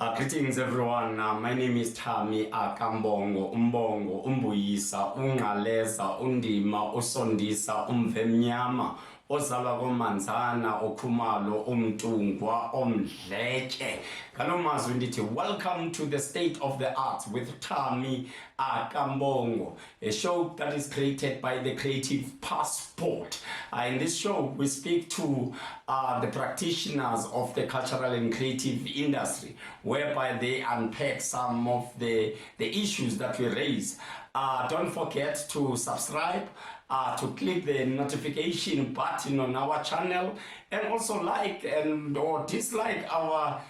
Greetings everyone. My name is Tami Akambongo, Umbongo, Umbuyisa, Ungaleza, Undima, Usondisa, Umvemnyama, Ozalwa komanzana, Okhumalo, Umtungwa, Omdleke. Kalomazwi ndithi, welcome to the State of the Arts with Tami Akambongo, a show that is created by the Creative Passport. In this show, we speak to the practitioners of the cultural and creative industry, whereby they unpack some of the issues that we raise. Don't forget to subscribe, to click the notification button on our channel, and also like and or dislike our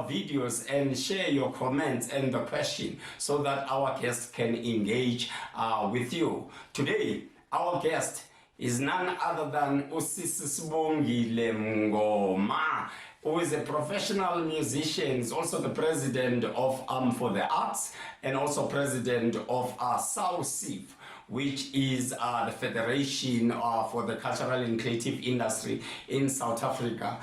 videos, and share your comments and the question so that our guests can engage with you. Today, our guest is none other than Sibongile Mngoma, who is a professional musician, is also the president of for the Arts, and also president of SAMRO, which is the Federation for the Cultural and Creative Industry in South Africa.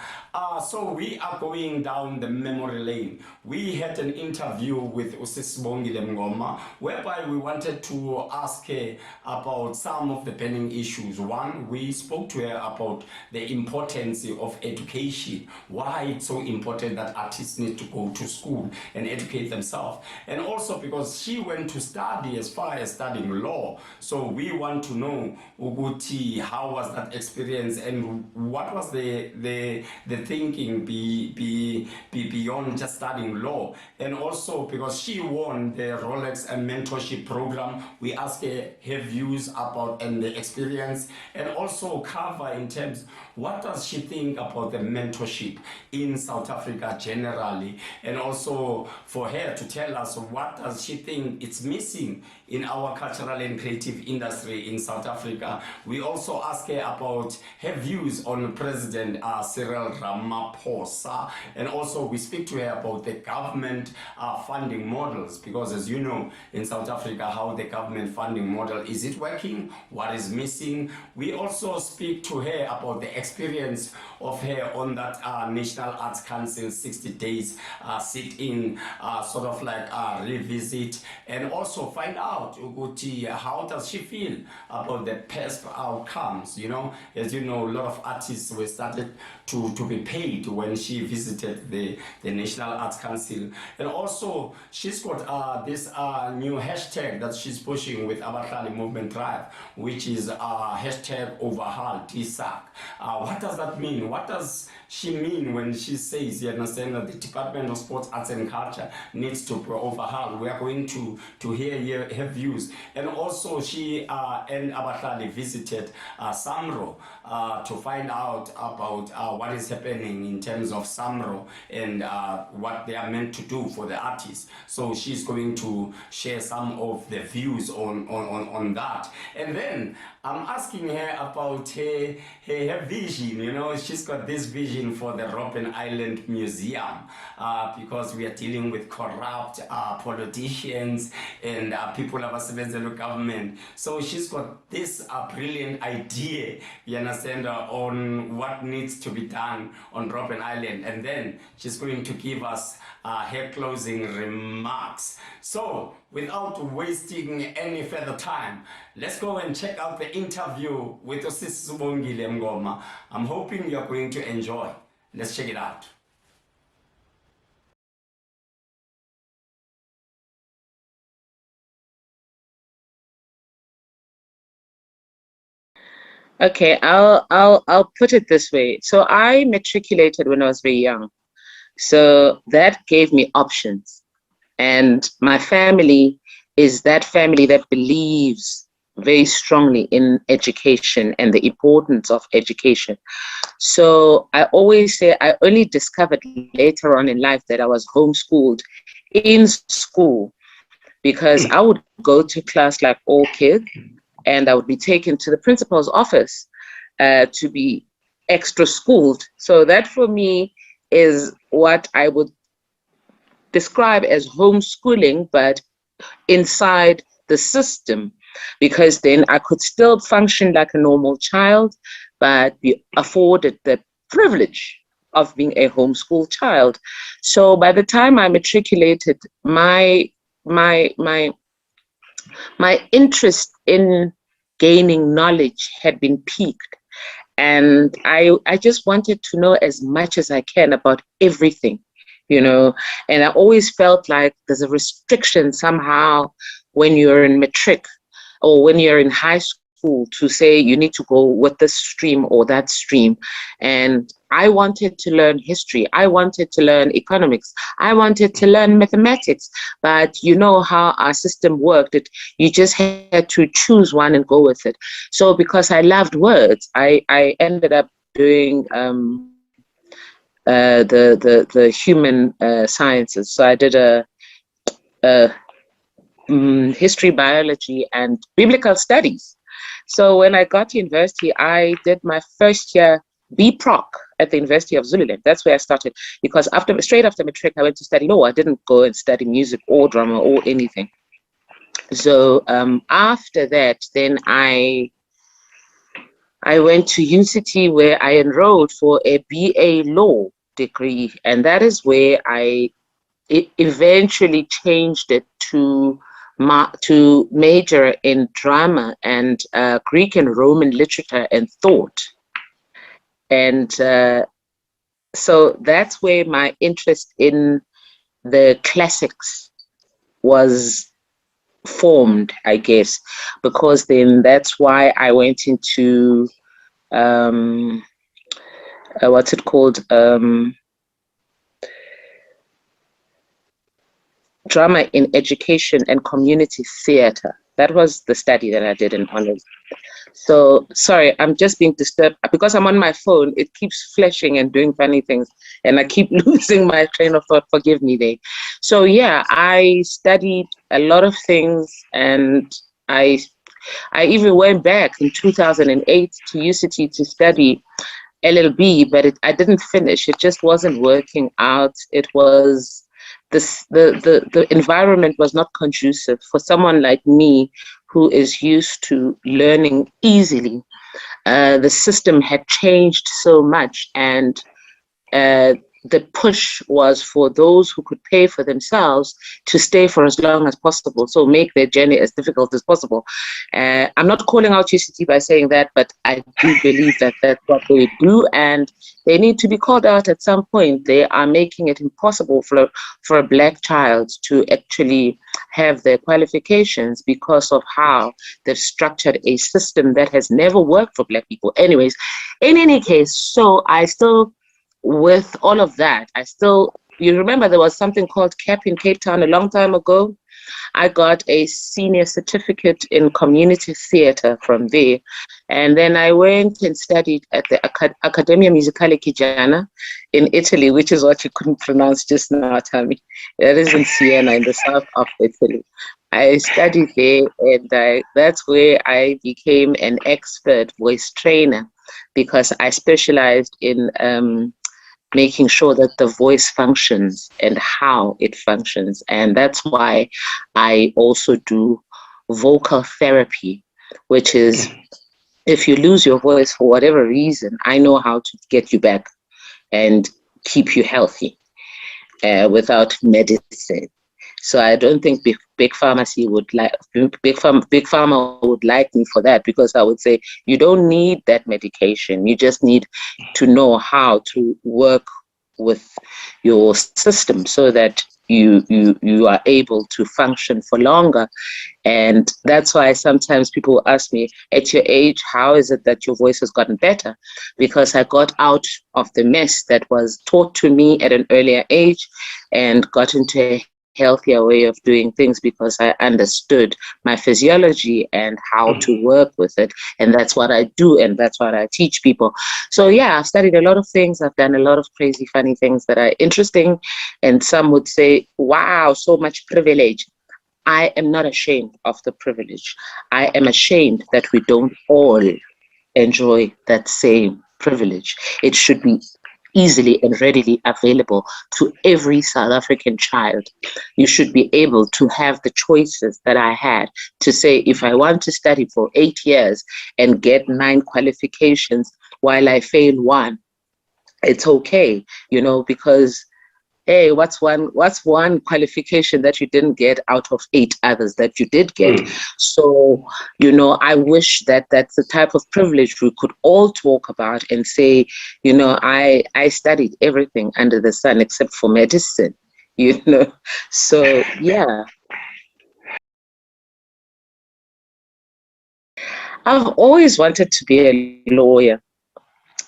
So we are going down the memory lane. We had an interview with Sibongile Mngoma, whereby we wanted to ask her about some of the burning issues. One, we spoke to her about the importance of education, why it's so important that artists need to go to school and educate themselves, and also because she went to study as far as studying law. So we want to know, Uguti, how was that experience, and what was the thinking beyond just studying law. And also because she won the Rolex and Mentorship program, we asked her views about and the experience, and also cover in terms, what does she think about the mentorship in South Africa generally, and also for her to tell us what does she think it's missing in our cultural and creative industry in South Africa. We also ask her about her views on President Cyril Ramaphosa, and also we speak to her about the government funding models, because as you know, in South Africa, how the government funding model, is it working? What is missing? We also speak to her about the experience of her on that National Arts Council 60 days sit-in, sort of like revisit, and also find out Uguti, how does she feel about the PESP outcomes. You know, as you know, a lot of artists were started to be paid when she visited the National Arts Council. And also she's got this new hashtag that she's pushing with Abahlali Movement Drive, which is hashtag Overhaul DSAC. What does that mean? What does she mean when she says, you understand, that the Department of Sports, Arts and Culture needs to overhaul? We are going to hear her views. And also she and Abahlali visited SAMRO to find out about what is happening in terms of SAMRO and what they are meant to do for the artists. So she's going to share some of the views on that. And then I'm asking her about her vision. You know, she's got this vision for the Robben Island Museum because we are dealing with corrupt politicians and people of the government. So she's got this brilliant idea, you understand, on what needs to be done on Robben Island. And then she's going to give us her closing remarks. So without wasting any further time, let's go and check out the interview with Sibongile Mngoma. I'm hoping you're going to enjoy. Let's check it out. Okay, I'll put it this way. So I matriculated when I was very young. So that gave me options. And my family is that family that believes very strongly in education and the importance of education. So I always say I only discovered later on in life that I was homeschooled in school, because I would go to class like all kids, and I would be taken to the principal's office to be extra schooled. So that for me is what I would describe as homeschooling, but inside the system, because then I could still function like a normal child, but be afforded the privilege of being a homeschool child. So by the time I matriculated, my interest in gaining knowledge had been piqued. And I just wanted to know as much as I can about everything, and I always felt like there's a restriction somehow when you're in matric or when you're in high school to say you need to go with this stream or that stream. And I wanted to learn history. I wanted to learn economics. I wanted to learn mathematics. But you know how our system worked. You just had to choose one and go with it. So because I loved words, I ended up doing the human sciences. So I did a history, biology, and biblical studies. So when I got to university, I did my first year BProc at the University of Zululand. That's where I started, because straight after matric, I went to study law. I didn't go and study music or drama or anything. So after that, then I went to UCT, where I enrolled for a BA law degree, and that is where I eventually changed it to major in drama and Greek and Roman literature and thought. And so that's where my interest in the classics was formed, I guess, because then that's why I went into what's it called? Drama in education and community theater. That was the study that I did in honors. So sorry, I'm just being disturbed because I'm on my phone. It keeps flashing and doing funny things, and I keep losing my train of thought. Forgive me there. So yeah, I studied a lot of things, and I even went back in 2008 to UCT to study LLB, but I didn't finish. It just wasn't working out. It was the environment was not conducive for someone like me who is used to learning easily. The system had changed so much, and the push was for those who could pay for themselves to stay for as long as possible, so make their journey as difficult as possible. I'm not calling out UCT by saying that, but I do believe that that's what they do, and they need to be called out at some point. They are making it impossible for a Black child to actually have their qualifications because of how they've structured a system that has never worked for Black people. Anyways, in any case, so I still, with all of that, you remember there was something called CAP in Cape Town a long time ago. I got a senior certificate in community theater from there. And then I went and studied at the Accademia Musicale Chigiana in Italy, which is what you couldn't pronounce just now, Tammy. That is in Siena, in the south of Italy. I studied there, and that's where I became an expert voice trainer, because I specialized in making sure that the voice functions and how it functions. And that's why I also do vocal therapy, which is if you lose your voice for whatever reason, I know how to get you back and keep you healthy without medicine. So I don't think big pharmacy would like big pharma would like me for that, because I would say you don't need that medication. You just need to know how to work with your system so that you are able to function for longer. And that's why sometimes people ask me, at your age, how is it that your voice has gotten better? Because I got out of the mess that was taught to me at an earlier age and got into a healthier way of doing things, because I understood my physiology and how to work with it. And that's what I do, and that's what I teach people. So yeah, I've studied a lot of things. I've done a lot of crazy, funny things that are interesting. And some would say, wow, so much privilege. I am not ashamed of the privilege. I am ashamed that we don't all enjoy that same privilege. It should be easily and readily available to every South African child. You should be able to have the choices that I had to say, if I want to study for 8 years and get 9 qualifications while I fail one, it's okay, because hey, what's one qualification that you didn't get out of 8 others that you did get? So, I wish that that's the type of privilege we could all talk about and say, I studied everything under the sun except for medicine, So yeah, I've always wanted to be a lawyer.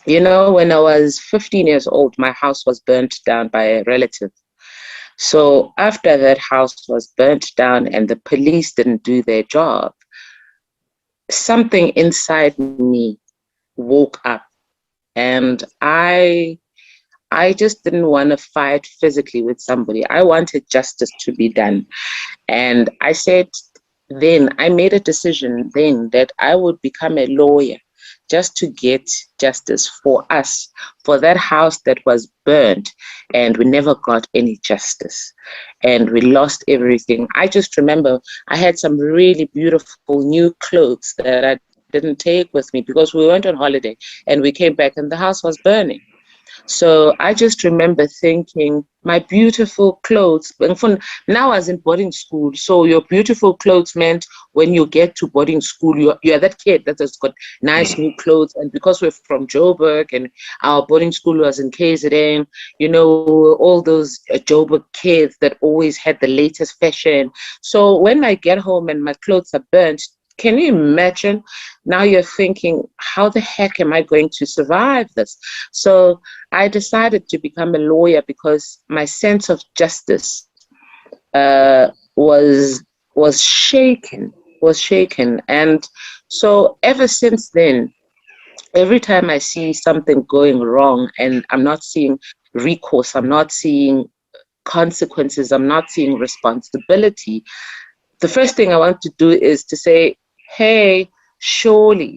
When I was 15 years old, my house was burnt down by a relative. So after that house was burnt down and the police didn't do their job, something inside me woke up, and I just didn't want to fight physically with somebody. I wanted justice to be done. And I made a decision then that I would become a lawyer just to get justice for us, for that house that was burned, and we never got any justice. And we lost everything. I just remember I had some really beautiful new clothes that I didn't take with me because we went on holiday and we came back and the house was burning. So I just remember thinking, my beautiful clothes. Now I was in boarding school, so your beautiful clothes meant when you get to boarding school, you're that kid that has got nice new clothes. And because we're from Joburg and our boarding school was in KZN, all those Joburg kids that always had the latest fashion. So when I get home and my clothes are burnt, can you imagine? Now you're thinking, how the heck am I going to survive this? So I decided to become a lawyer because my sense of justice was shaken. And so ever since then, every time I see something going wrong and I'm not seeing recourse, I'm not seeing consequences, I'm not seeing responsibility, the first thing I want to do is to say, hey, surely,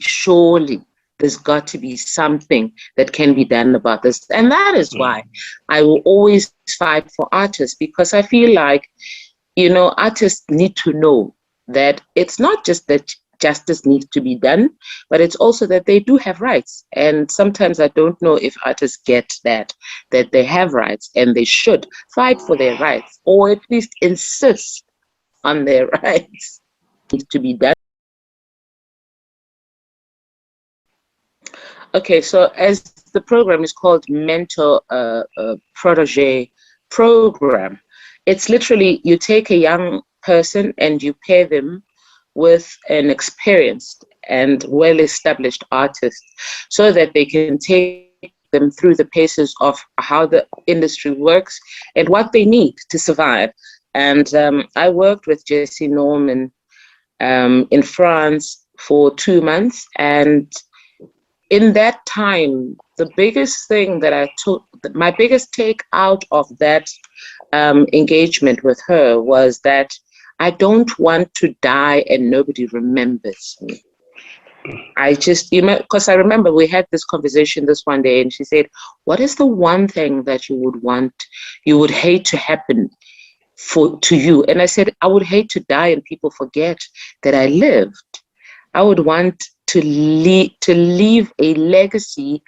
there's got to be something that can be done about this. And that is why I will always fight for artists, because I feel like, artists need to know that it's not just that justice needs to be done, but it's also that they do have rights. And sometimes I don't know if artists get that they have rights and they should fight for their rights, or at least insist on their rights to be done. Okay, so as the program is called Mentor Protege Program, it's literally you take a young person and you pair them with an experienced and well-established artist so that they can take them through the paces of how the industry works and what they need to survive. And I worked with Jesse Norman in France for 2 months. And in that time, the biggest thing that I took, my biggest take out of that engagement with her was that I don't want to die and nobody remembers me. I just, because I remember we had this conversation this one day and she said, what is the one thing that you would hate to happen to you? And I said, I would hate to die and people forget that I lived. I would want to leave a legacy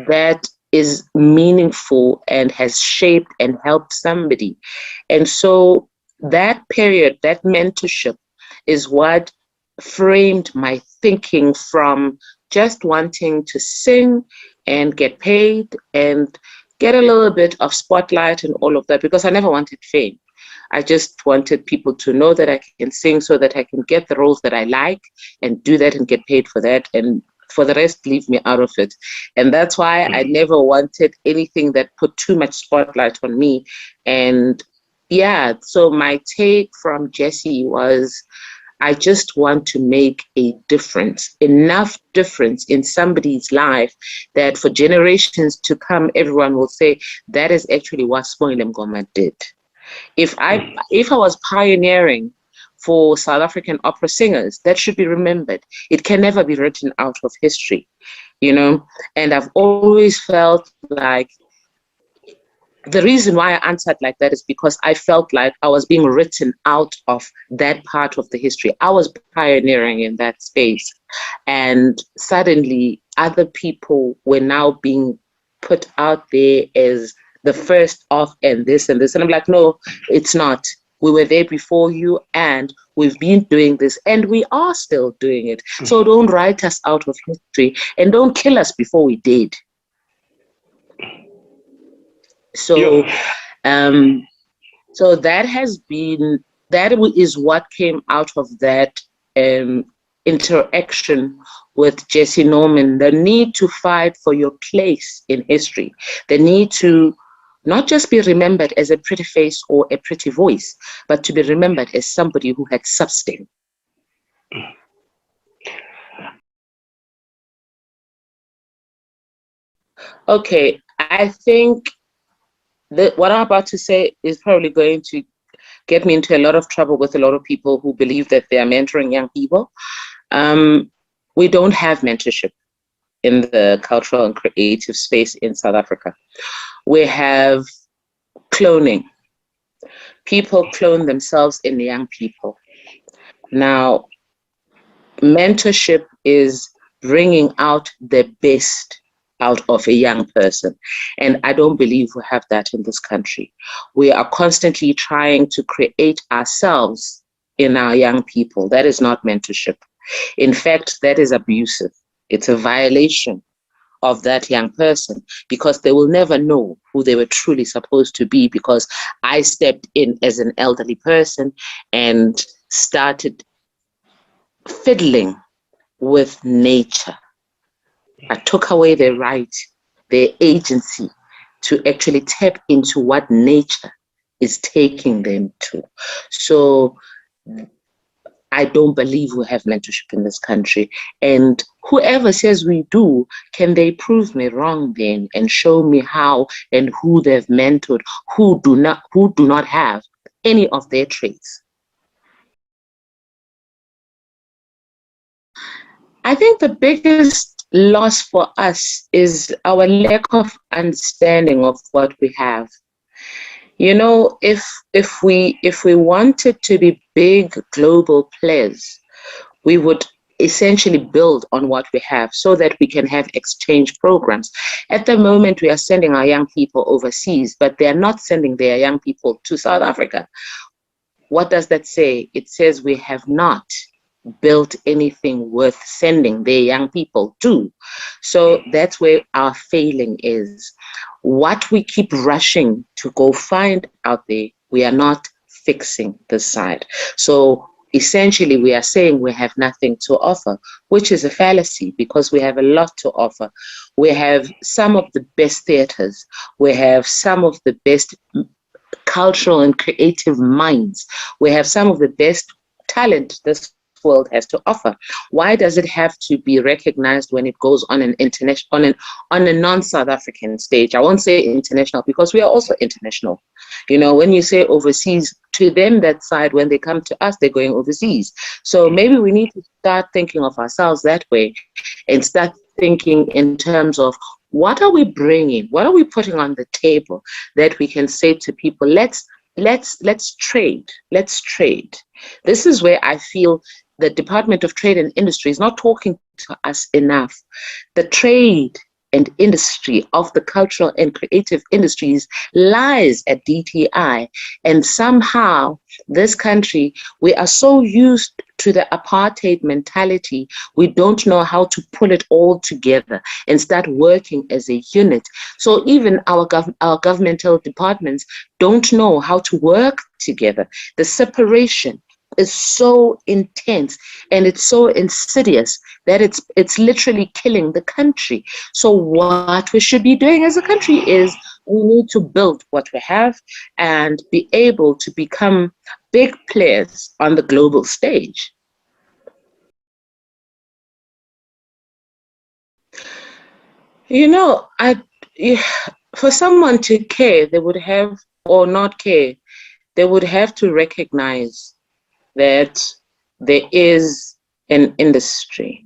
that is meaningful and has shaped and helped somebody. And so that period, that mentorship is what framed my thinking from just wanting to sing and get paid and get a little bit of spotlight and all of that, because I never wanted fame. I just wanted people to know that I can sing so that I can get the roles that I like and do that and get paid for that. And for the rest, leave me out of it. And that's why I never wanted anything that put too much spotlight on me. And yeah, so my take from Jesse was, I just want to make a difference, enough difference in somebody's life that for generations to come, everyone will say, that is actually what Sibongile Mngoma did. If I was pioneering for South African opera singers, that should be remembered. It can never be written out of history, And I've always felt like the reason why I answered like that is because I felt like I was being written out of that part of the history. I was pioneering in that space. And suddenly other people were now being put out there as the first of and this and this. And I'm like, no, it's not. We were there before you, and we've been doing this, and we are still doing it. So don't write us out of history, and don't kill us before we did. So, so that is what came out of that interaction with Jesse Norman. The need to fight for your place in history, the need to not just be remembered as a pretty face or a pretty voice, but to be remembered as somebody who had substance. Okay, I think that what I'm about to say is probably going to get me into a lot of trouble with a lot of people who believe that they are mentoring young people. We don't have mentorship in the cultural and creative space in South Africa. We have cloning. People clone themselves in young people. Now, mentorship is bringing out the best out of a young person. And I don't believe we have that in this country. We are constantly trying to create ourselves in our young people. That is not mentorship. In fact, that is abusive. It's a violation of that young person, because they will never know who they were truly supposed to be, because I stepped in as an elderly person and started fiddling with nature. I took away their right, their agency to actually tap into what nature is taking them to. So I don't believe we have mentorship in this country. And whoever says we do, can they prove me wrong then and show me how and who they've mentored, who do not have any of their traits? I think the biggest loss for us is our lack of understanding of what we have. You know, if we wanted to be big global players, we would essentially build on what we have so that we can have exchange programs. At the moment, we are sending our young people overseas, but they are not sending their young people to South Africa. What does that say? It says we have not built anything worth sending their young people to. So that's where our failing is. What we keep rushing to go find out there, we are not fixing this side. So essentially, we are saying we have nothing to offer, which is a fallacy, because we have a lot to offer. We have some of the best theaters. We have some of the best cultural and creative minds. We have some of the best talent this world has to offer. Why does it have to be recognized when it goes on an international, on a non-South African stage? I won't say international, because we are also international. You know, when you say overseas, to them that side, when they come to us, they're going overseas. So maybe we need to start thinking of ourselves that way and start thinking in terms of what are we bringing, what are we putting on the table that we can say to people, let's trade. This is where I feel the Department of Trade and Industry is not talking to us enough. The trade and industry of the cultural and creative industries lies at DTI. And somehow this country, we are so used to the apartheid mentality, we don't know how to pull it all together and start working as a unit. So even our governmental departments don't know how to work together. The separation is so intense and it's so insidious that it's literally killing the country. So what we should be doing as a country is we need to build what we have and be able to become big players on the global stage. You know, for someone to care, they would have, or not care, they would have to recognize that there is an industry.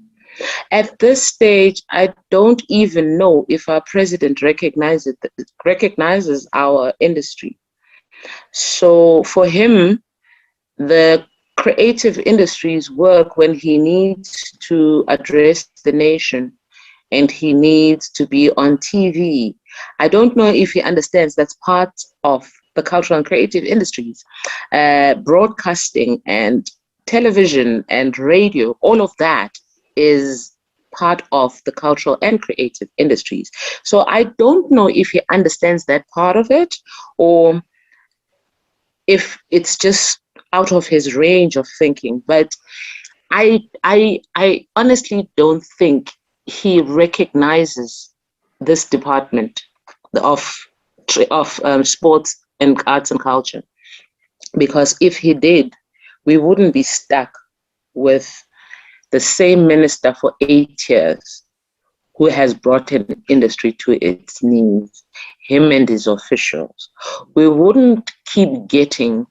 At this stage, I don't even know if our president recognizes our industry. So for him, the creative industries work when he needs to address the nation and he needs to be on TV I don't know if he understands that's part of the cultural and creative industries, broadcasting and television and radio, all of that is part of the cultural and creative industries. So I don't know if he understands that part of it, or if it's just out of his range of thinking. But I honestly don't think he recognizes this department of sports and arts and culture, because if he did, we wouldn't be stuck with the same minister for 8 years who has brought an industry to its knees, him and his officials. We wouldn't keep getting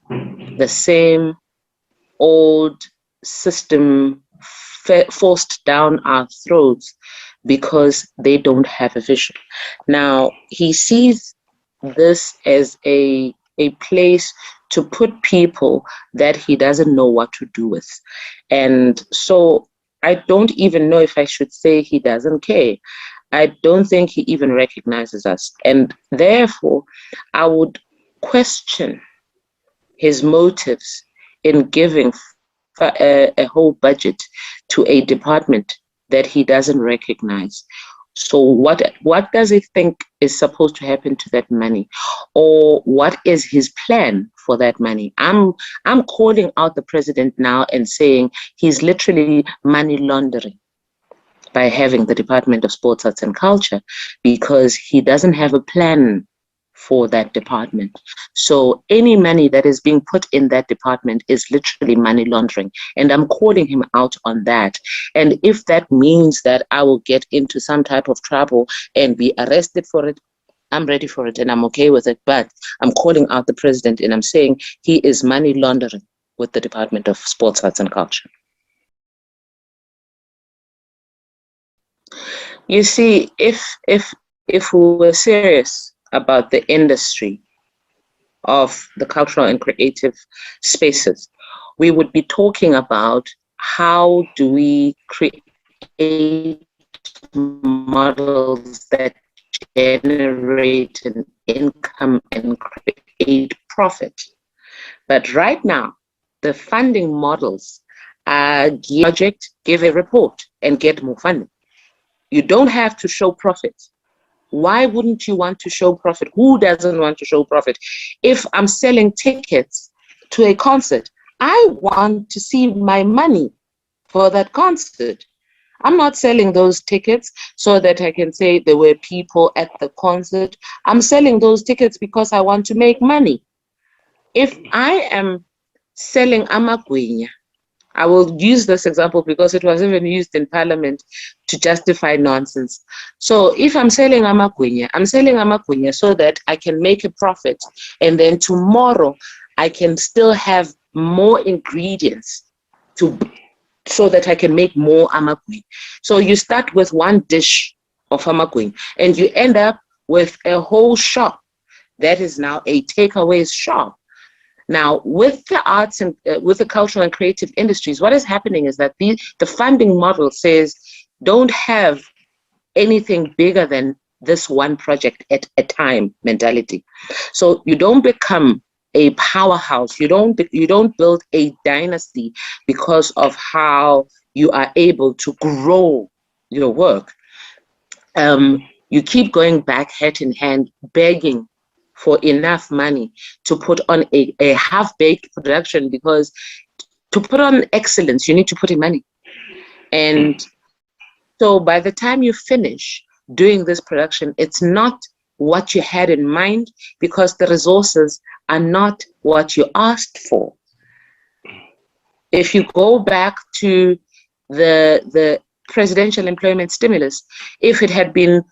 the same old system forced down our throats because they don't have a vision. Now, he sees this as a place to put people that he doesn't know what to do with. And so I don't even know if I should say he doesn't care. I don't think he even recognizes us. And therefore, I would question his motives in giving a whole budget to a department that he doesn't recognize. So what does he think is supposed to happen to that money? Or what is his plan for that money? I'm calling out the president now and saying he's literally money laundering by having the Department of Sports, Arts and Culture, because he doesn't have a plan for that department. So any money that is being put in that department is literally money laundering. And I'm calling him out on that. And if that means that I will get into some type of trouble and be arrested for it, I'm ready for it and I'm okay with it. But I'm calling out the president and I'm saying he is money laundering with the Department of Sports, Arts and Culture. You see, if we were serious about the industry of the cultural and creative spaces, we would be talking about how do we create models that generate an income and create profit. But right now, the funding models are project, give a report and get more funding. You don't have to show profit. Why wouldn't you want to show profit? Who doesn't want to show profit? If I'm selling tickets to a concert, I want to see my money for that concert. I'm not selling those tickets so that I can say there were people at the concert. I'm selling those tickets because I want to make money. If I am selling amagwinya, I will use this example because it was even used in parliament to justify nonsense. So if I'm selling amagwinya so that I can make a profit, and then tomorrow I can still have more ingredients so that I can make more amagwinya. So you start with one dish of amagwinya and you end up with a whole shop that is now a takeaway shop. Now, with the arts and with the cultural and creative industries, what is happening is that the funding model says, don't have anything bigger than this one project at a time mentality. So you don't become a powerhouse. You don't build a dynasty because of how you are able to grow your work. You keep going back hat in hand, begging for enough money to put on a half-baked production, because to put on excellence, you need to put in money. And so by the time you finish doing this production, it's not what you had in mind, because the resources are not what you asked for. If you go back to the presidential employment stimulus, if it had been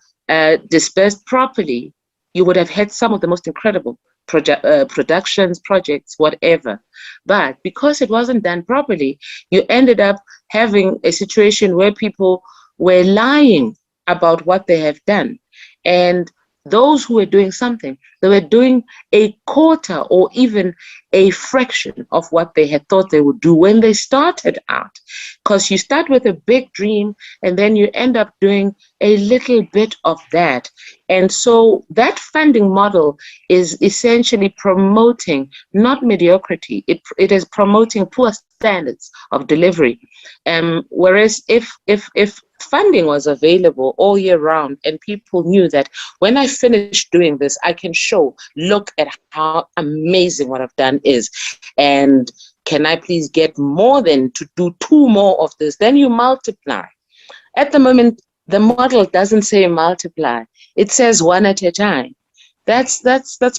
dispersed properly, you would have had some of the most incredible productions, projects, whatever. But because it wasn't done properly, you ended up having a situation where people were lying about what they have done. And those who were doing something, they were doing a quarter or even a fraction of what they had thought they would do when they started out. Because you start with a big dream and then you end up doing a little bit of that. And so that funding model is essentially promoting not mediocrity, it is promoting poor standards of delivery. Whereas if funding was available all year round and people knew that when I finish doing this, I can show, look at how amazing what I've done is, and can I please get more than to do 2 more of this, then you multiply. At the moment, the model doesn't say multiply, it says 1 at a time. That's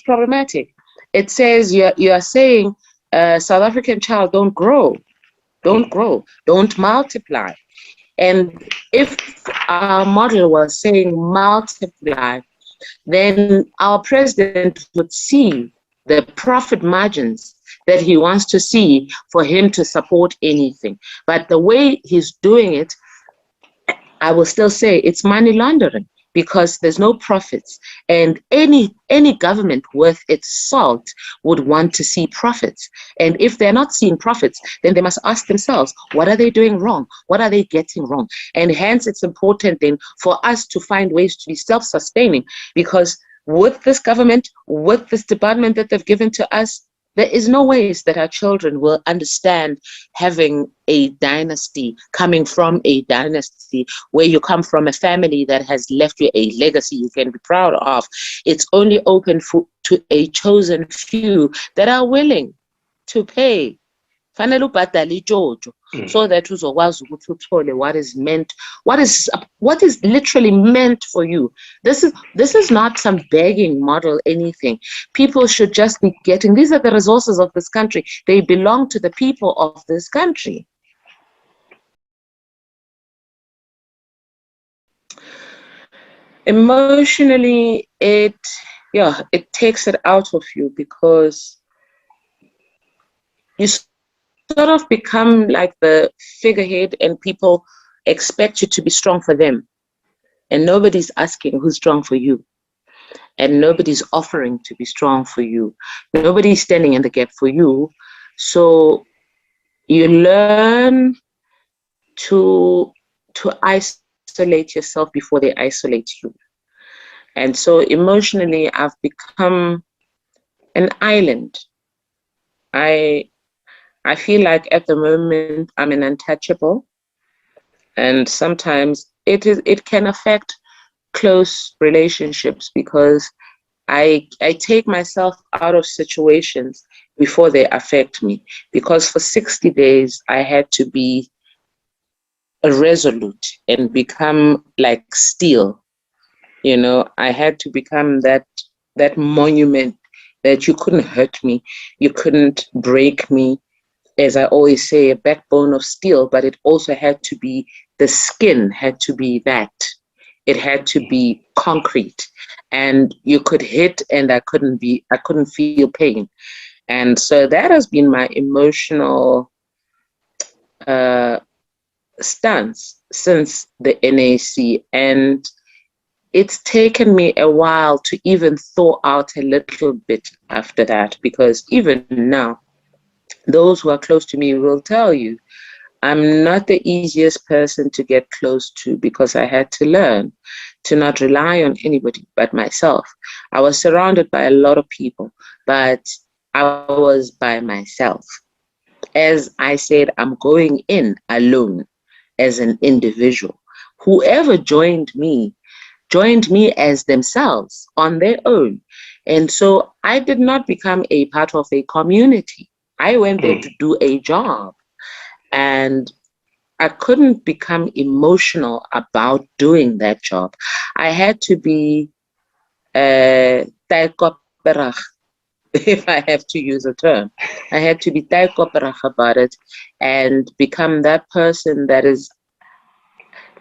problematic. It says you are saying South African child don't grow, don't multiply. And if our model was saying multiply, then our president would see the profit margins that he wants to see for him to support anything. But the way he's doing it, I will still say it's money laundering, because there's no profits. And any government worth its salt would want to see profits. And if they're not seeing profits, then they must ask themselves, what are they doing wrong? What are they getting wrong? And hence it's important then for us to find ways to be self-sustaining, because with this government, with this department that they've given to us, there is no ways that our children will understand having a dynasty, coming from a dynasty where you come from a family that has left you a legacy you can be proud of. It's only open to a chosen few that are willing to pay. So that uzokwazi ukuthi uthole what is meant, what is literally meant for you. This is not some begging model, anything. People should just be getting, these are the resources of this country. They belong to the people of this country. Emotionally, it takes it out of you, because you sort of become like the figurehead and people expect you to be strong for them. And nobody's asking who's strong for you. And nobody's offering to be strong for you. Nobody's standing in the gap for you. So you learn to isolate yourself before they isolate you. And so emotionally, I've become an island. I feel like at the moment I'm an untouchable, and sometimes it can affect close relationships, because I take myself out of situations before they affect me, because for 60 days I had to be resolute and become like steel. You know, I had to become that monument that you couldn't hurt me, you couldn't break me. As I always say, a backbone of steel, but it also had to be, the skin had to be that. It had to be concrete, and you could hit and I couldn't feel pain. And so that has been my emotional stance since the NAC. And it's taken me a while to even thaw out a little bit after that, because even now, those who are close to me will tell you, I'm not the easiest person to get close to, because I had to learn to not rely on anybody but myself. I was surrounded by a lot of people, but I was by myself. As I said, I'm going in alone as an individual. Whoever joined me as themselves on their own. And so I did not become a part of a community. I went there to do a job, and I couldn't become emotional about doing that job. I had to be taikoperag, if I have to use a term. I had to be taikoperag about it and become that person that is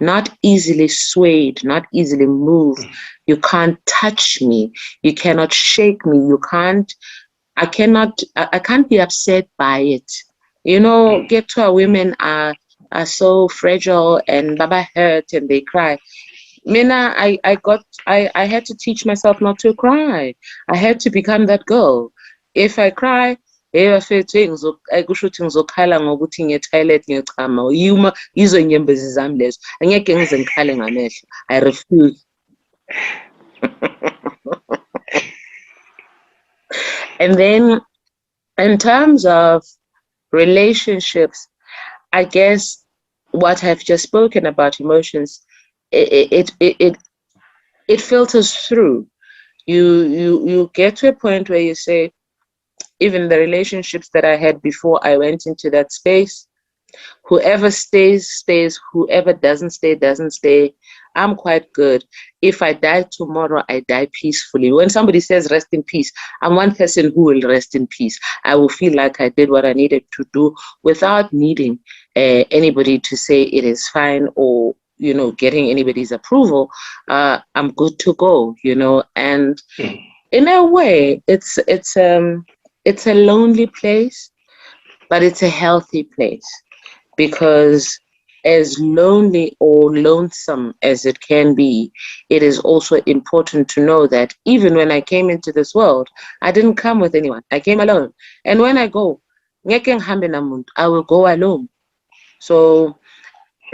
not easily swayed, not easily moved. You can't touch me. You cannot shake me. I can't be upset by it. You know, Ghetto women are so fragile and baba hurt and they cry. Mina, I had to teach myself not to cry. I had to become that girl. If I cry, akusho ukuthi ngizokhala ngokuthi ngiye toilet ngiyachama yuma yizo inyembezi zami lezo angeke ngize ngikhale ngamehlo. I refuse. And then in terms of relationships, I guess what I've just spoken about emotions, it filters through. You get to a point where you say, even the relationships that I had before I went into that space, whoever stays, stays. Whoever doesn't stay, doesn't stay. I'm quite good. If I die tomorrow, I die peacefully. When somebody says rest in peace, I'm one person who will rest in peace. I will feel like I did what I needed to do without needing anybody to say it is fine or, you know, getting anybody's approval. I'm good to go, you know. And in a way, it's a lonely place, but it's a healthy place. Because as lonely or lonesome as it can be, it is also important to know that even when I came into this world, I didn't come with anyone. I came alone. And when I go, I will go alone. So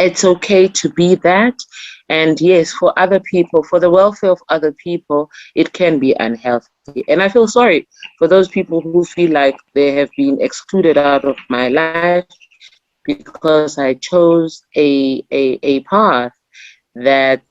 it's okay to be that. And yes, for other people, for the welfare of other people, it can be unhealthy. And I feel sorry for those people who feel like they have been excluded out of my life because I chose a path that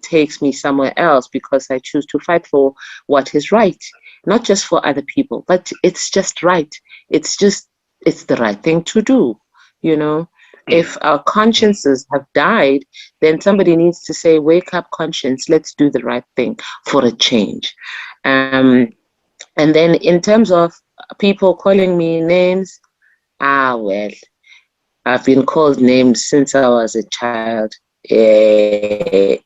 takes me somewhere else, because I choose to fight for what is right, not just for other people, but it's just right. It's the right thing to do, you know. If our consciences have died, then somebody needs to say, wake up, conscience, let's do the right thing for a change. And then in terms of people calling me names, well, I've been called names since I was a child. When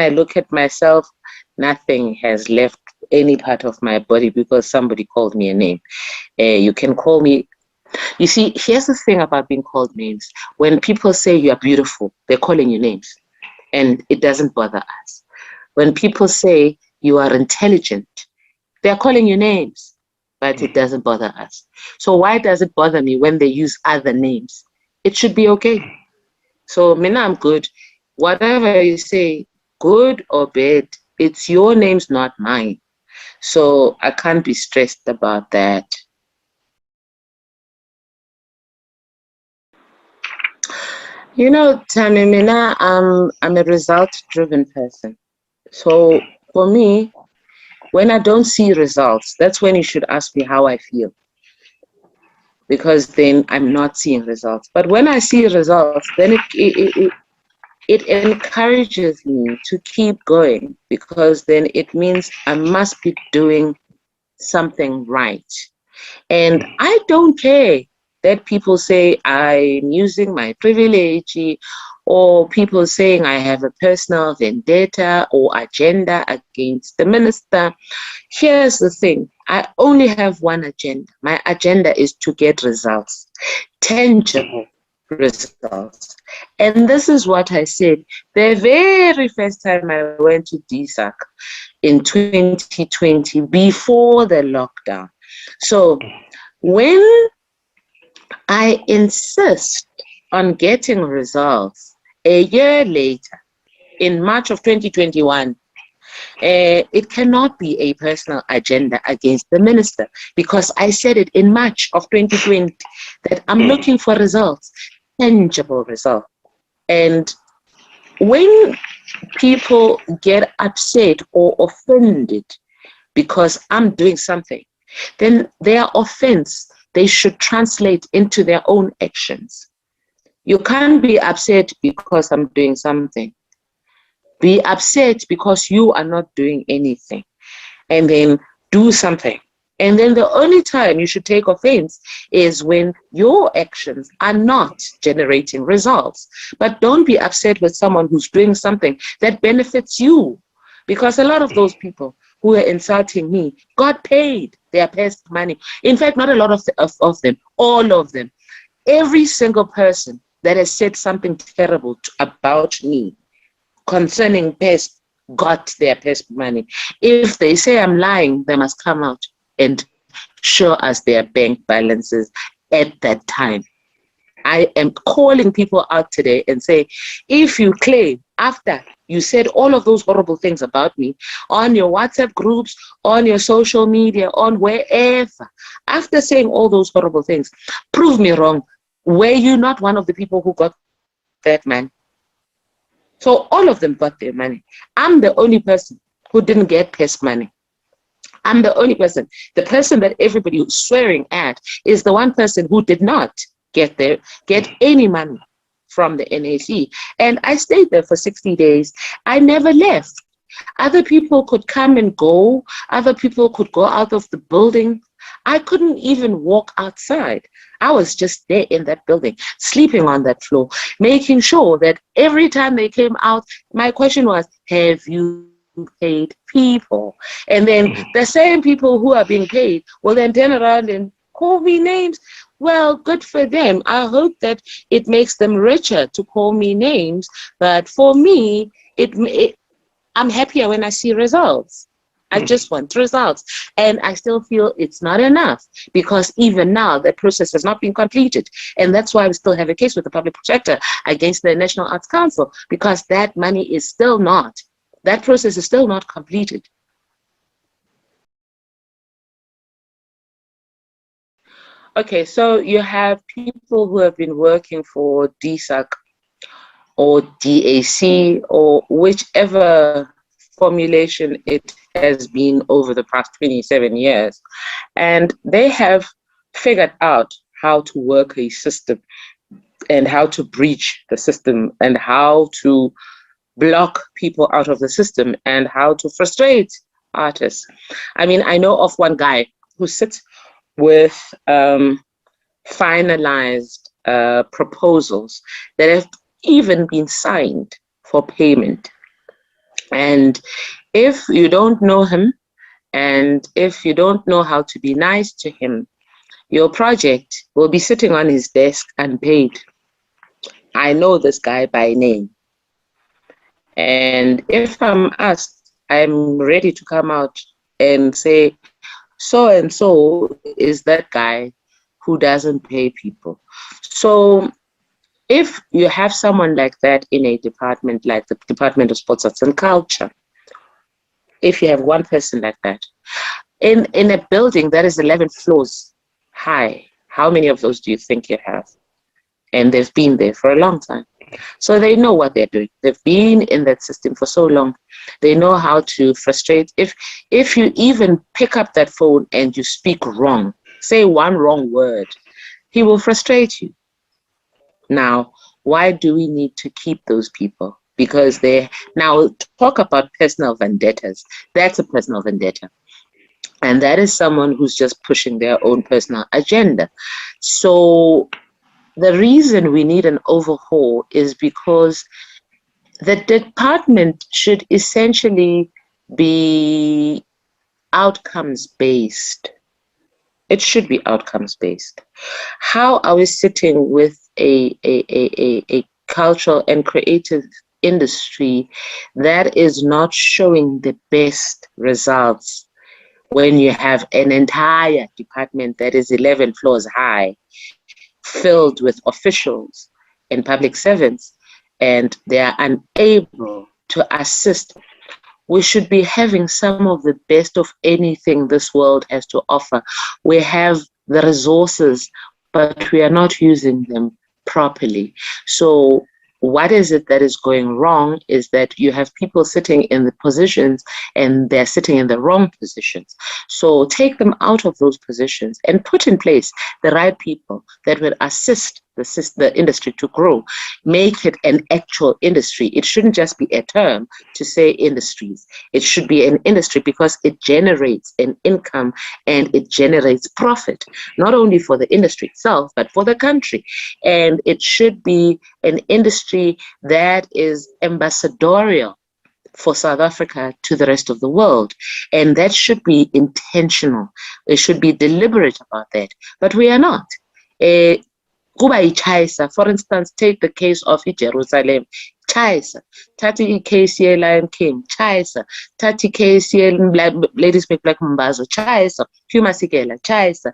I look at myself, nothing has left any part of my body because somebody called me a name. You can call me. You see, here's the thing about being called names. When people say you are beautiful, they're calling you names, and it doesn't bother us. When people say you are intelligent, they're calling you names, but it doesn't bother us. So why does it bother me when they use other names? It should be okay. So Mina, I'm good. Whatever you say, good or bad, it's your names, not mine. So I can't be stressed about that. You know, Tammy, Mina, I'm a result-driven person. So for me, when I don't see results, that's when you should ask me how I feel. Because then I'm not seeing results. But when I see results, then it encourages me to keep going, because then it means I must be doing something right. And I don't care that people say I'm using my privilege, or people saying I have a personal vendetta or agenda against the minister. Here's the thing. I only have one agenda. My agenda is to get results, tangible results. And this is what I said the very first time I went to DSAC in 2020, before the lockdown. So when I insist on getting results a year later, in March of 2021, it cannot be a personal agenda against the minister, because I said it in March of 2020 that I'm looking for results, tangible results. And when people get upset or offended because I'm doing something, then their offense, they should translate into their own actions. You can't be upset because I'm doing something. Be upset because you are not doing anything, and then do something. And then the only time you should take offense is when your actions are not generating results. But don't be upset with someone who's doing something that benefits you, because a lot of those people who are insulting me got paid their PESP money. In fact, not a lot of them, all of them. Every single person that has said something terrible about me concerning PESP got their PESP money. If they say I'm lying, they must come out and show us their bank balances at that time. I am calling people out today and say, if you claim after you said all of those horrible things about me on your WhatsApp groups, on your social media, on wherever, after saying all those horrible things, prove me wrong. Were you not one of the people who got that money? So all of them got their money. I'm the only person who didn't get PESP money. I'm the only person. The person that everybody was swearing at is the one person who did not get any money from the NAC. And I stayed there for 60 days. I never left. Other people could come and go. Other people could go out of the building. I couldn't even walk outside. I was just there in that building, sleeping on that floor, making sure that every time they came out, my question was, have you paid people? And then the same people who are being paid will then turn around and call me names. Well, good for them. I hope that it makes them richer to call me names. But for me, I'm happier when I see results. I just want results. And I still feel it's not enough because even now the process has not been completed. And that's why we still have a case with the public protector against the National Arts Council, because that money is still not, that process is still not completed. Okay, so you have people who have been working for DSAC or DAC or whichever formulation it has been over the past 27 years, and they have figured out how to work a system and how to breach the system and how to block people out of the system and how to frustrate artists. I mean, I know of one guy who sits with finalized proposals that have even been signed for payment. And if you don't know him, and if you don't know how to be nice to him, your project will be sitting on his desk unpaid. I know this guy by name. And if I'm asked, I'm ready to come out and say, so and so is that guy who doesn't pay people. So if you have someone like that in a department like the Department of Sports, Arts and Culture, if you have one person like that, in a building that is 11 floors high, how many of those do you think you have? And they've been there for a long time. So they know what they're doing. They've been in that system for so long. They know how to frustrate. If you even pick up that phone and you speak wrong, say one wrong word, he will frustrate you. Now, why do we need to keep those people? Because they now talk about personal vendettas. That's a personal vendetta. And that is someone who's just pushing their own personal agenda. So the reason we need an overhaul is because the department should essentially be outcomes-based. It should be outcomes-based. How are we sitting with a cultural and creative industry that is not showing the best results when you have an entire department that is 11 floors high, filled with officials and public servants, and they are unable to assist? We should be having some of the best of anything this world has to offer. We have the resources, but we are not using them properly. So what is it that is going wrong is that you have people sitting in the positions and they're sitting in the wrong positions. So take them out of those positions and put in place the right people that will assist the industry to grow. Make it an actual industry. It shouldn't just be a term to say industries. It should be an industry because it generates an income and it generates profit, not only for the industry itself, but for the country. And it should be an industry that is ambassadorial for South Africa to the rest of the world. And that should be intentional. We should be deliberate about that. But we are not. For instance, take the case of Jerusalem. Chaisa. Tati KCA Lion King, Chaisa. Tati KCA Ladies Make Black Mambazo, Chaisa. Puma Sikela, Chaisa.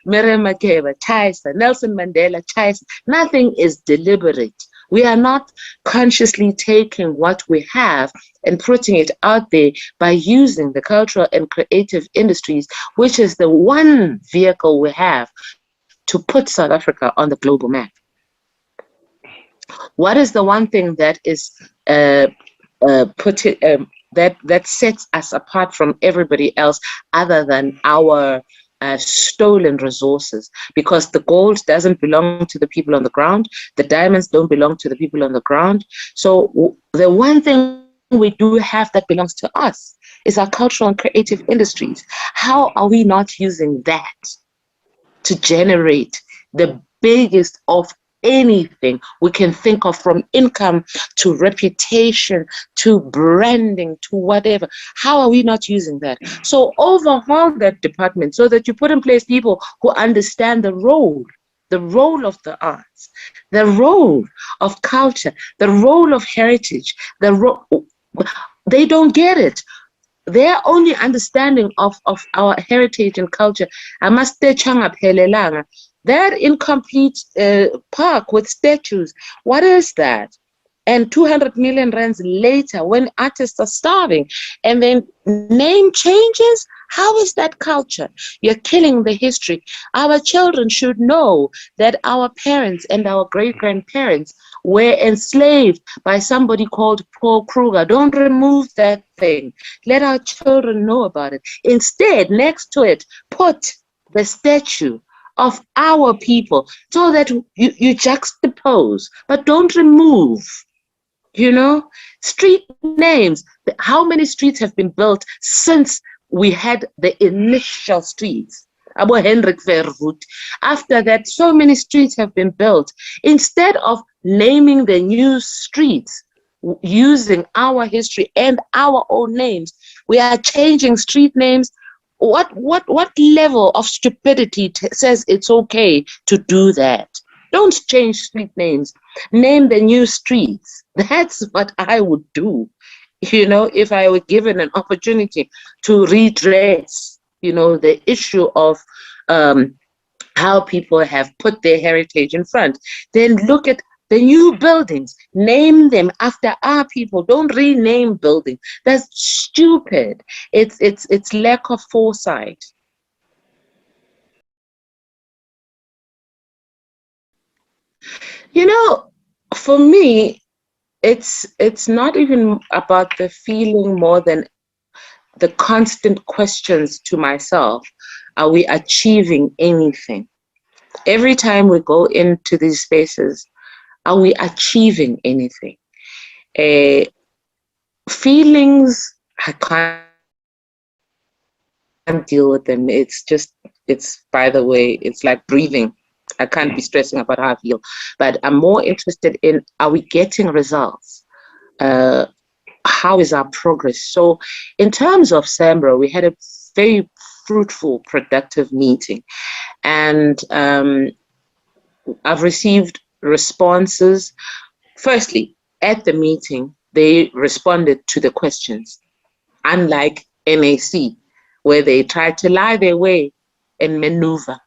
Miriam Makeba, Chaisa. Nelson Mandela, Chaisa. Nothing is deliberate. We are not consciously taking what we have and putting it out there by using the cultural and creative industries, which is the one vehicle we have to put South Africa on the global map. What is the one thing that is that sets us apart from everybody else other than our stolen resources? Because the gold doesn't belong to the people on the ground, the diamonds don't belong to the people on the ground. So the one thing we do have that belongs to us is our cultural and creative industries. How are we not using that to generate the biggest of anything we can think of, from income to reputation to branding to whatever? How are we not using that? So overhaul that department so that you put in place people who understand the role of the arts, the role of culture, the role of heritage. They don't get it. Their only understanding of our heritage and culture, that incomplete park with statues, what is that? And 200 million rands later, when artists are starving, and then name changes, how is that culture? You're killing the history. Our children should know that our parents and our great-grandparents were enslaved by somebody called Paul Kruger. Don't remove that thing. Let our children know about it. Instead, next to it, put the statue of our people so that you juxtapose, but don't remove. Street names. How many streets have been built since we had the initial streets? Abo Hendrik Verwoerd. After that, so many streets have been built. Instead of naming the new streets using our history and our own names, we are changing street names. What level of stupidity says it's okay to do that? Don't change street names. Name the new streets. That's what I would do, if I were given an opportunity to redress, the issue of how people have put their heritage in front. Then look at the new buildings. Name them after our people. Don't rename buildings. That's stupid. It's lack of foresight. For me, it's not even about the feeling more than the constant questions to myself. Are we achieving anything? Every time we go into these spaces, are we achieving anything? Feelings, I can't deal with them. It's by the way, it's like breathing. I can't be stressing about how I feel, but I'm more interested in, are we getting results? How is our progress? So in terms of SAMRO, we had a very fruitful, productive meeting. And I've received responses. Firstly, at the meeting, they responded to the questions, unlike NAC, where they tried to lie their way and maneuver.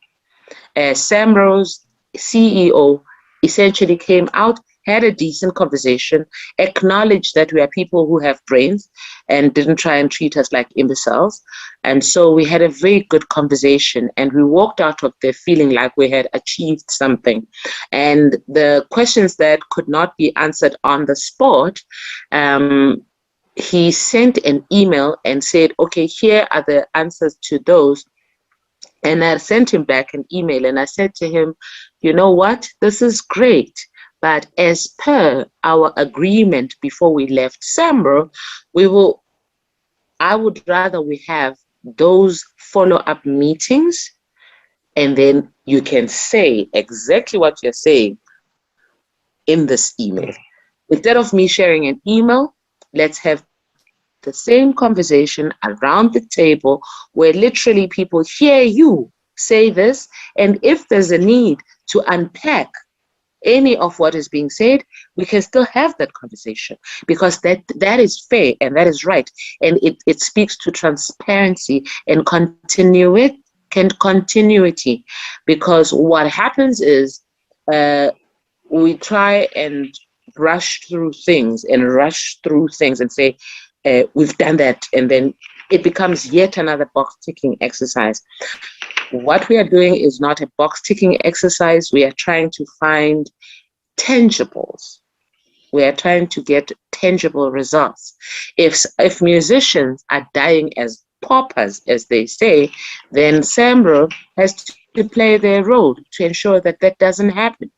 SAMRO's CEO essentially came out, had a decent conversation, acknowledged that we are people who have brains and didn't try and treat us like imbeciles. And so we had a very good conversation, and we walked out of there feeling like we had achieved something. And the questions that could not be answered on the spot, he sent an email and said, okay, here are the answers to those. And I sent him back an email and I said to him, you know what, this is great. But as per our agreement before we left SAMRO, I would rather we have those follow-up meetings, and then you can say exactly what you're saying in this email. Instead of me sharing an email, let's have the same conversation around the table where literally people hear you say this, and if there's a need to unpack any of what is being said, we can still have that conversation, because that is fair and that is right. And it speaks to transparency and continuity, because what happens is we try and rush through things and say, we've done that, and then it becomes yet another box ticking exercise. What we are doing is not a box ticking exercise. We are trying to find tangibles. We are trying to get tangible results. If musicians are dying as paupers, as they say, then SAMRO has to play their role to ensure that that doesn't happen.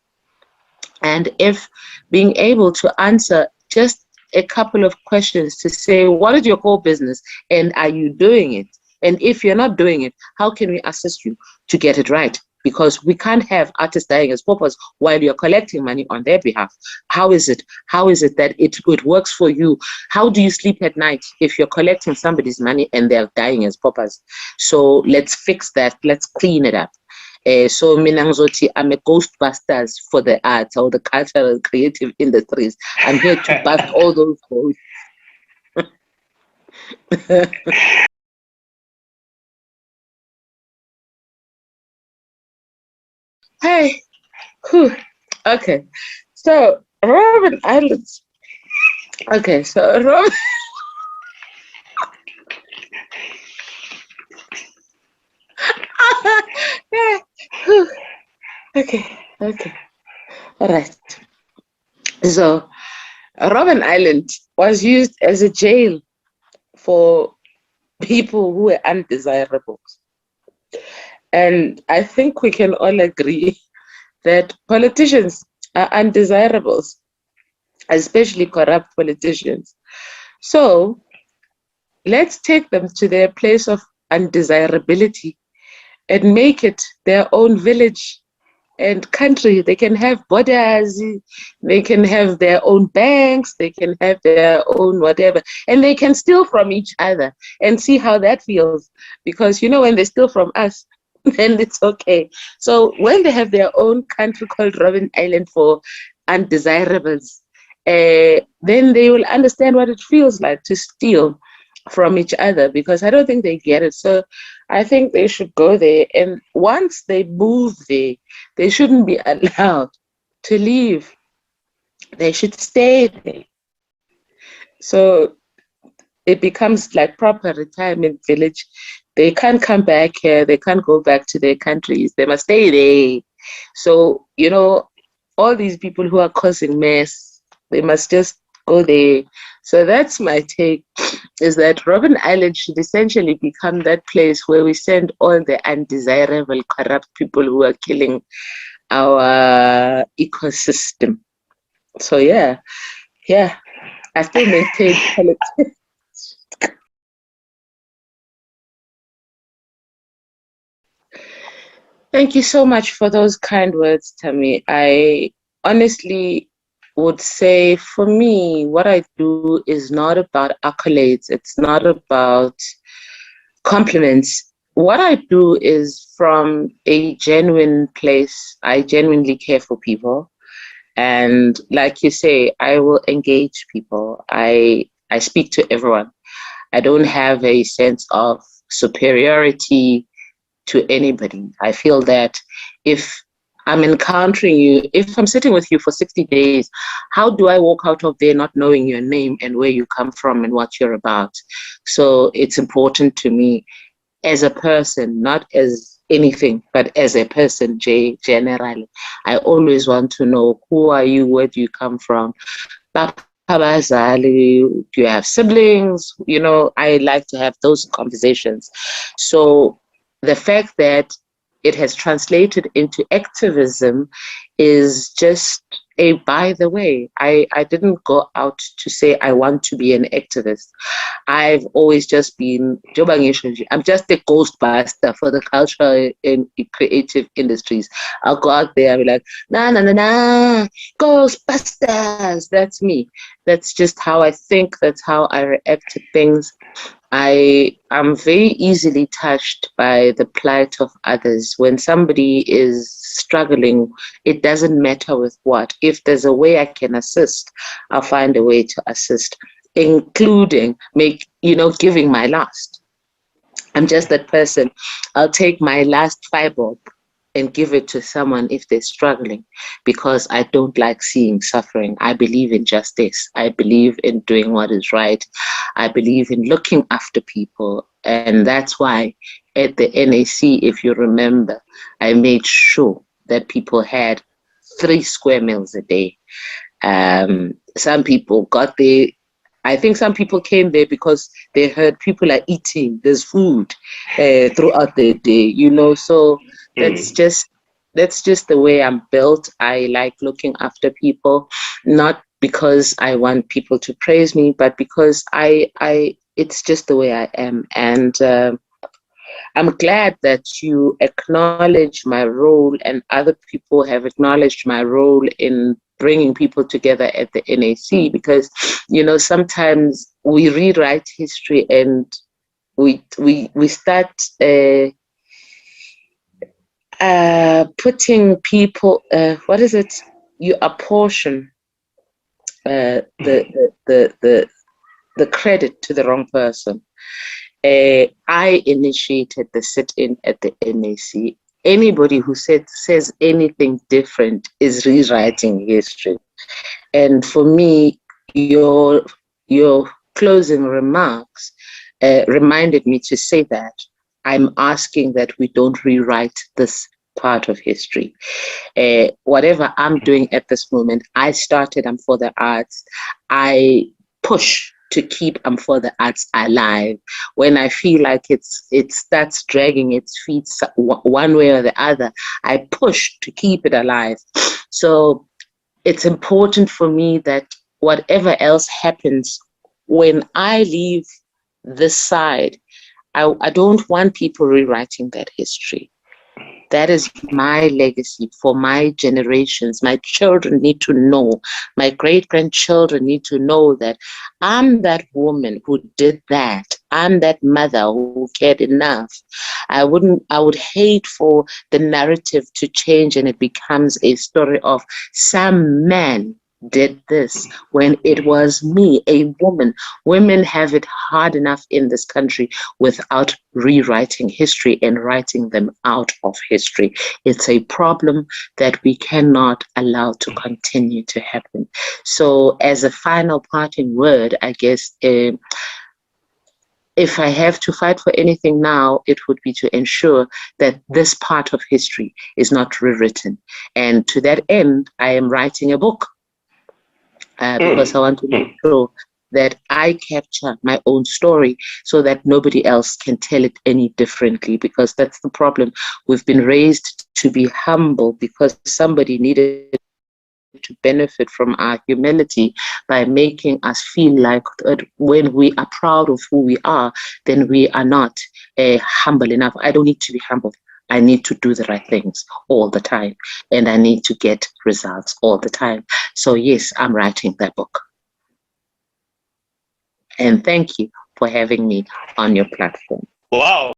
And if being able to answer just a couple of questions to say, what is your core business and are you doing it? And if you're not doing it, how can we assist you to get it right? Because we can't have artists dying as paupers while you're collecting money on their behalf. How is it that it works for you? How do you sleep at night if you're collecting somebody's money and they're dying as paupers? So let's fix that. Let's clean it up. So mina ngizothi, I'm a Ghostbusters for the arts or the cultural creative industries. I'm here to bust all those ghosts. Hey, whew. Okay. So Robben Island. Okay, so Robben. Yeah. Whew. Okay. All right. So Robben Island was used as a jail for people who were undesirables. And I think we can all agree that politicians are undesirables, especially corrupt politicians. So let's take them to their place of undesirability and make it their own village and country. They can have borders, they can have their own banks, they can have their own whatever, and they can steal from each other and see how that feels. Because, when they steal from us, then it's okay. So when they have their own country called Robben Island for undesirables, then they will understand what it feels like to steal from each other, because I don't think they get it. So I think they should go there, and once they move there, they shouldn't be allowed to leave. They should stay there. So it becomes like proper retirement village. They can't come back here. They can't go back to their countries. They must stay there. So, all these people who are causing mess, they must just go there. So that's my take, is that Robben Island should essentially become that place where we send all the undesirable, corrupt people who are killing our ecosystem. So yeah, I still maintain politics. Thank you so much for those kind words, Tammy. I honestly would say, for me, what I do is not about accolades. It's not about compliments. What I do is from a genuine place. I genuinely care for people. And like you say, I will engage people. I speak to everyone. I don't have a sense of superiority to anybody. I feel that if I'm encountering you, if I'm sitting with you for 60 days, how do I walk out of there not knowing your name and where you come from and what you're about? So it's important to me as a person, not as anything, but as a person, generally. I always want to know, who are you? Where do you come from? Do you have siblings? I like to have those conversations. So the fact that it has translated into activism is just a by the way. I didn't go out to say I want to be an activist. I've always just been, I'm just a ghostbuster for the cultural and creative industries. I'll go out there and be like, nah, Ghostbusters. That's me. That's just how I think. That's how I react to things. I'm very easily touched by the plight of others. When somebody is struggling, it doesn't matter with what. If there's a way I can assist, I'll find a way to assist, including giving my last. I'm just that person. I'll take my last fibre and give it to someone if they're struggling, because I don't like seeing suffering. I believe in justice. I believe in doing what is right. I believe in looking after people. And that's why at the NAC, if you remember, I made sure that people had 3 square meals a day. Some people got there. I think some people came there because they heard people are eating, there's food throughout the day, so that's just the way I'm built. I like looking after people, not because I want people to praise me, but because it's just the way I am. And I'm glad that you acknowledge my role, and other people have acknowledged my role in bringing people together at the NAC, because sometimes we rewrite history and we start putting people, what is it? You apportion the credit to the wrong person. I initiated the sit-in at the NAC. Anybody who says anything different is rewriting history. And for me, your closing remarks reminded me to say that I'm asking that we don't rewrite this part of history. Whatever I'm doing at this moment, I started I'm for the arts. I push to keep for the arts alive. When I feel like it starts dragging its feet one way or the other, I push to keep it alive. So it's important for me that whatever else happens, when I leave this side, I don't want people rewriting that history. That is my legacy for my generations. My children need to know, my great-grandchildren need to know that I'm that woman who did that. I'm that mother who cared enough. I would hate for the narrative to change and it becomes a story of some man did this when it was me, a woman. Women have it hard enough in this country without rewriting history and writing them out of history. It's a problem that we cannot allow to continue to happen. So as a final parting word, I guess, if I have to fight for anything now, it would be to ensure that this part of history is not rewritten. And to that end, I am writing a book. Because I want to make sure that I capture my own story so that nobody else can tell it any differently, because that's the problem. We've been raised to be humble because somebody needed to benefit from our humility by making us feel like when we are proud of who we are, then we are not humble enough. I don't need to be humble. I need to do the right things all the time, and I need to get results all the time. So yes, I'm writing that book. And thank you for having me on your platform. Wow.